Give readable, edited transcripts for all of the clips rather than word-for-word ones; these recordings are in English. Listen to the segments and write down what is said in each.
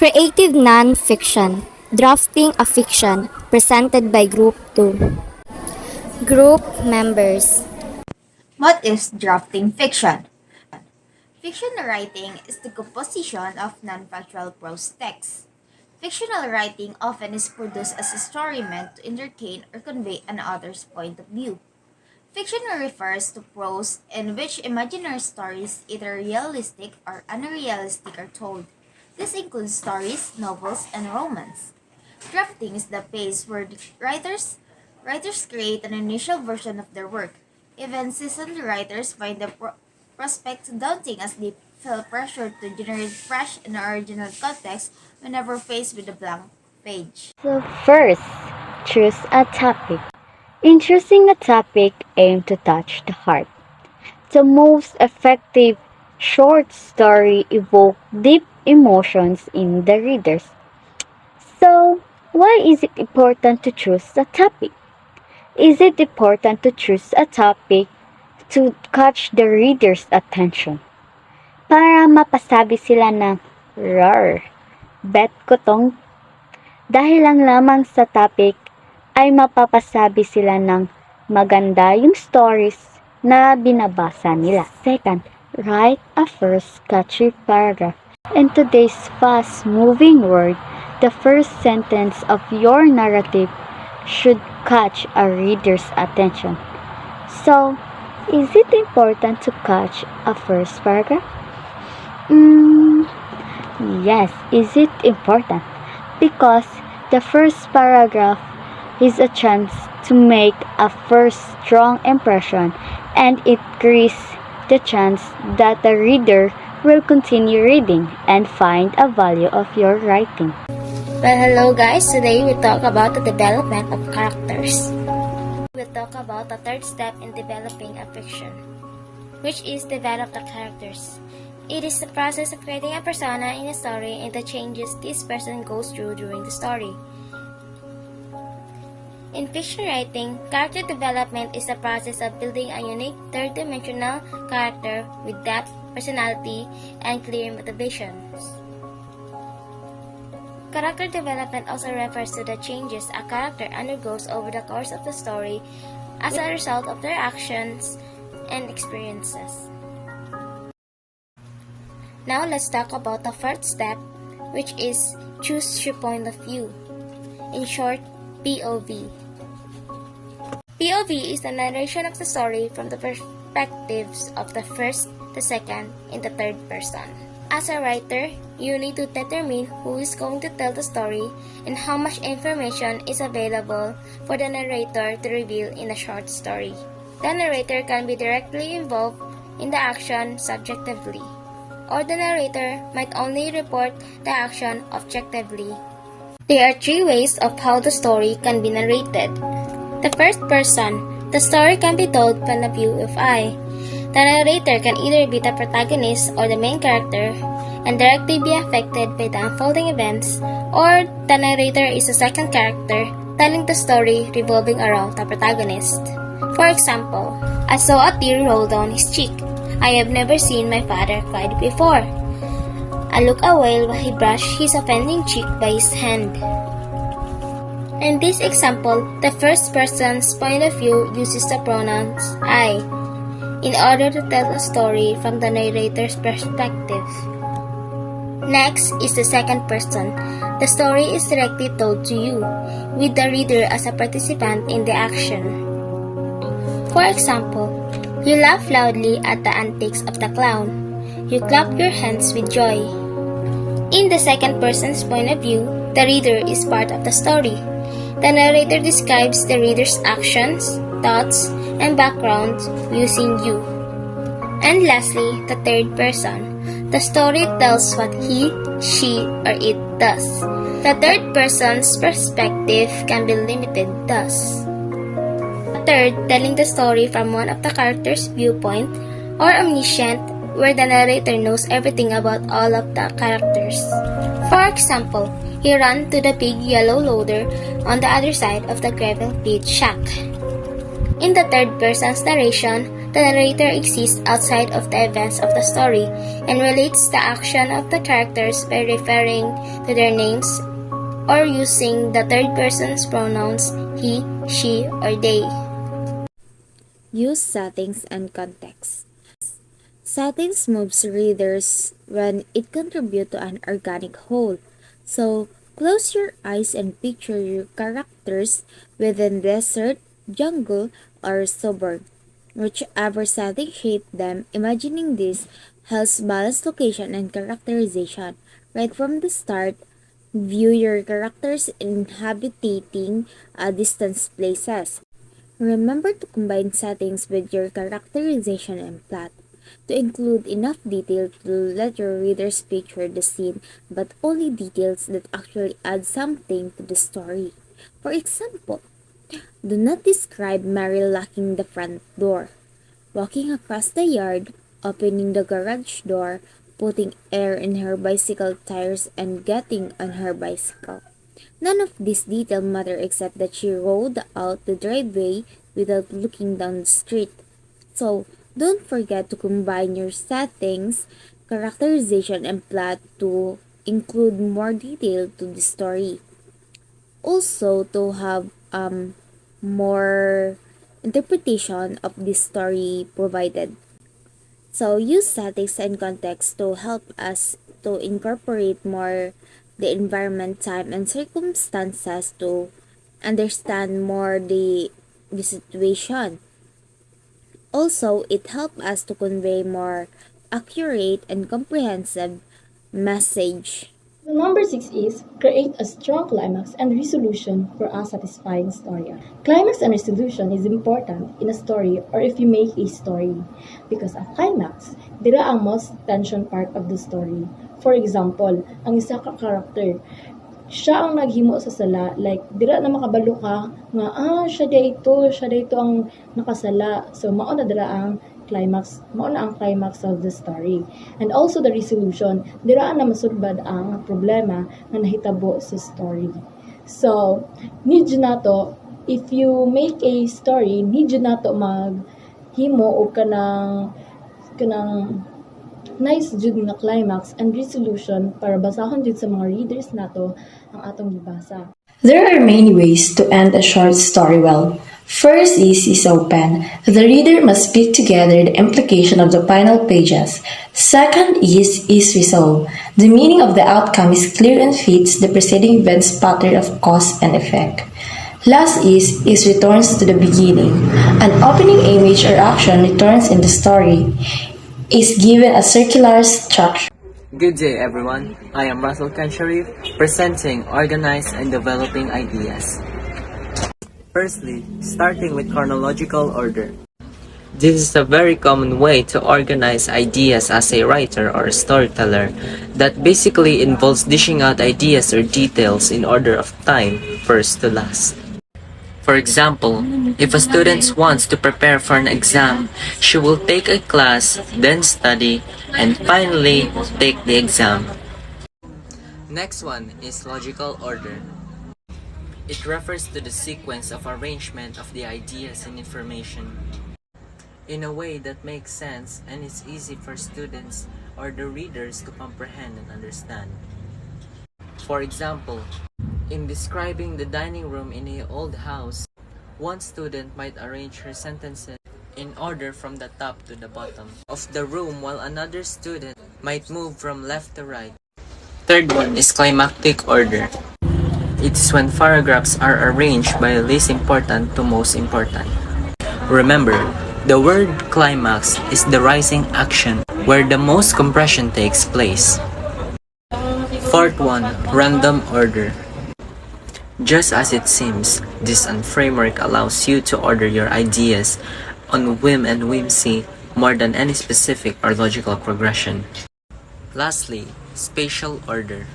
Creative non-fiction. Drafting a fiction. Presented by Group 2. Group members. What is drafting fiction? Fiction writing is the composition of non-factual prose texts. Fictional writing often is produced as a story meant to entertain or convey an author's point of view. Fiction refers to prose in which imaginary stories, either realistic or unrealistic, are told. This includes stories, novels, and romance. Drafting is the phase where the writers create an initial version of their work. Even seasoned writers find the prospect daunting as they feel pressure to generate fresh and original context whenever faced with a blank page. So first, choose a topic. In choosing a topic, aim to touch the heart. The most effective short story evoke deep emotions in the readers. So, why is it important to choose a topic? Is it important to choose a topic to catch the reader's attention? Para mapasabi sila ng, "Rar, bet ko tong." Dahil lang lamang sa topic ay mapapasabi sila ng maganda yung stories na binabasa nila. Second, write a first catchy paragraph. In today's fast-moving world, the first sentence of your narrative should catch a reader's attention. So, is it important to catch a first paragraph? Yes, is it important? Because the first paragraph is a chance to make a first strong impression and it increases the chance that the reader will continue reading and find a value of your writing. Well, hello guys. Today we talk about the development of characters. We'll talk about the third step in developing a fiction, which is develop the characters. It is the process of creating a persona in a story and the changes this person goes through during the story. In fiction writing, character development is the process of building a unique third-dimensional character with depth, personality, and clear motivations. Character development also refers to the changes a character undergoes over the course of the story as a result of their actions and experiences. Now let's talk about the first step, which is choose your point of view. In short, POV. POV is the narration of the story from the perspectives of the first, the second, and the third person. As a writer, you need to determine who is going to tell the story and how much information is available for the narrator to reveal in a short story. The narrator can be directly involved in the action subjectively, or the narrator might only report the action objectively. There are three ways of how the story can be narrated. The first person, the story can be told from the view of I. The narrator can either be the protagonist or the main character and directly be affected by the unfolding events, or the narrator is a second character telling the story revolving around the protagonist. For example, I saw a tear roll down his cheek. I have never seen my father cry before. I looked away while he brushed his offending cheek by his hand. In this example, the first person's point of view uses the pronouns I in order to tell a story from the narrator's perspective. Next is the second person. The story is directly told to you, with the reader as a participant in the action. For example, you laugh loudly at the antics of the clown. You clap your hands with joy. In the second person's point of view, the reader is part of the story. The narrator describes the reader's actions, thoughts, and background using you. And lastly, the third person. The story tells what he, she, or it does. The third person's perspective can be limited thus. The third, telling the story from one of the character's viewpoint, or omniscient, where the narrator knows everything about all of the characters. For example, he ran to the big yellow loader on the other side of the gravel pit shack. In the third person's narration, the narrator exists outside of the events of the story and relates the action of the characters by referring to their names or using the third person's pronouns he, she, or they. Use settings and context. Settings moves readers when it contributes to an organic whole. So, close your eyes and picture your characters within desert, jungle, or suburb. Whichever setting shaped them, imagining this helps balance location and characterization. Right from the start, view your characters inhabiting distant places. Remember to combine settings with your characterization and plot, to include enough detail to let your readers picture the scene, but only details that actually add something to the story. For example, do not describe Mary locking the front door, walking across the yard, opening the garage door, putting air in her bicycle tires, and getting on her bicycle. None of these details matter except that she rode out the driveway without looking down the street. So, don't forget to combine your settings, characterization, and plot to include more detail to the story. Also, to have more interpretation of this story provided. So, use settings and context to help us to incorporate more the environment, time, and circumstances to understand more the situation. Also, it helps us to convey more accurate and comprehensive message. The number 6 is create a strong climax and resolution for a satisfying story. Climax and resolution is important in a story or if you make a story because a climax, dira ang most tension part of the story. For example, ang isa ka character, siya ang naghimo sa sala, like dira na makabalo ka nga siya dayto ang nakasala. So mao na dira ang climax of the story. And also the resolution, dira na masulbad ang problema nga nahitabo sa story. So, need you na to, if you make a story, need you na to maghimo o kanang nice jud nga climax and resolution para basahon jud sa mga readers nato ang atong gibasa. There are many ways to end a short story well. First is open. The reader must piece together the implication of the final pages. Second is resolve. The meaning of the outcome is clear and fits the preceding event's pattern of cause and effect. Last is returns to the beginning. An opening image or action returns in the story. Is given a circular structure. Good day everyone, I am Russell Kansharif, presenting Organize and Developing Ideas. Firstly, starting with chronological order. This is a very common way to organize ideas as a writer or storyteller that basically involves dishing out ideas or details in order of time, first to last. For example, if a student wants to prepare for an exam, she will take a class, then study, and finally take the exam. Next one is logical order. It refers to the sequence of arrangement of the ideas and information in a way that makes sense and is easy for students or the readers to comprehend and understand. For example, in describing the dining room in an old house, one student might arrange her sentences in order from the top to the bottom of the room while another student might move from left to right. Third one is climactic order. It is when paragraphs are arranged by least important to most important. Remember, the word climax is the rising action where the most compression takes place. Fourth one, random order. Just as it seems, this framework allows you to order your ideas on whim and whimsy more than any specific or logical progression. Lastly, spatial order.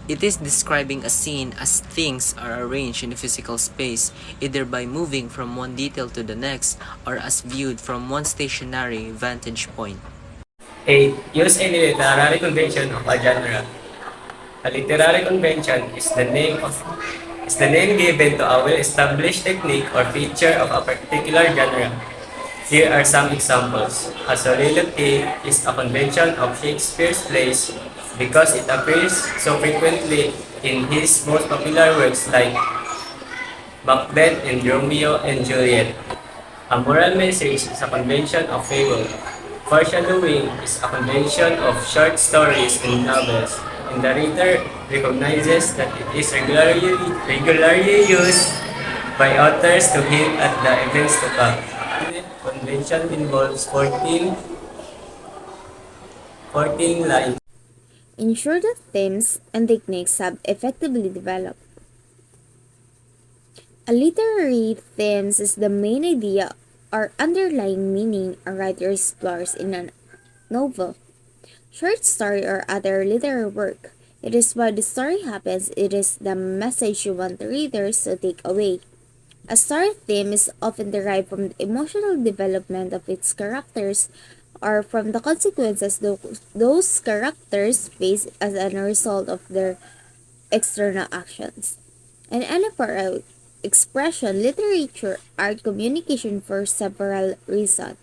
It is describing a scene as things are arranged in a physical space, either by moving from one detail to the next or as viewed from one stationary vantage point. 8. Use any literary convention of a genre. A literary convention is the name given to a well-established technique or feature of a particular genre. Here are some examples. A soliloquy is a convention of Shakespeare's plays because it appears so frequently in his most popular works like Macbeth and Romeo and Juliet. A moral message is a convention of fable. Foreshadowing is a convention of short stories and novels, and the reader recognizes that it is regularly used by authors to hint at the events to come. Convention involves 14 lines. Ensure that themes and techniques have effectively developed. A literary theme is the main idea or underlying meaning a writer explores in a novel, short story, or other literary work. It is why the story happens, it is the message you want the readers to take away. A story theme is often derived from the emotional development of its characters or from the consequences those characters face as a result of their external actions. And any form of expression, literature, art, communication for several reasons,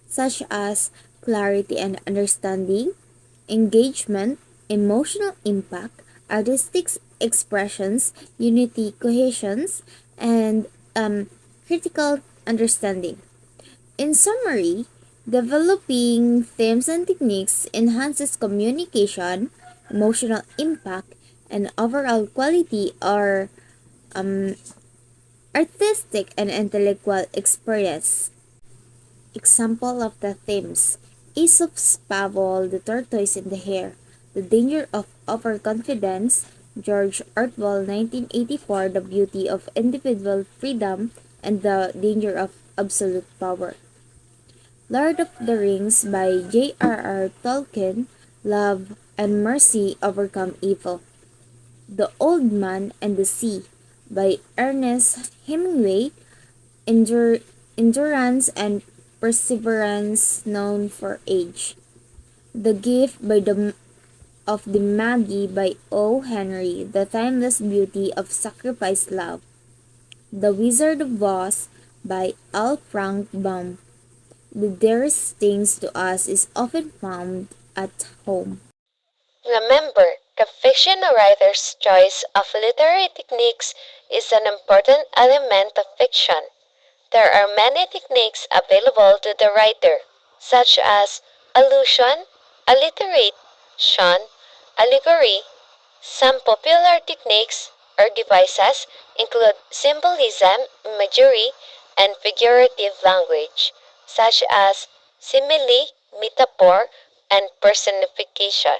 such as clarity and understanding, engagement, emotional impact, artistic expressions, unity, cohesions, and critical understanding. In summary, developing themes and techniques enhances communication, emotional impact, and overall quality or um, artistic and intellectual experience. Example of the themes: Aesop's Fable, The Tortoise and the Hare, The Danger of Overconfidence, George Orwell 1984, The Beauty of Individual Freedom and the Danger of Absolute Power. Lord of the Rings by J.R.R. Tolkien, Love and Mercy Overcome Evil. The Old Man and the Sea by Ernest Hemingway, Endurance and Perseverance Known for Age. The Gift of the Magi by O. Henry, The Timeless Beauty of Sacrificed Love. The Wizard of Oz by L. Frank Baum. The dearest things to us is often found at home. Remember, the fiction writer's choice of literary techniques is an important element of fiction. There are many techniques available to the writer, such as allusion, alliteration, allegory. Some popular techniques or devices include symbolism, imagery, and figurative language, such as simile, metaphor, and personification.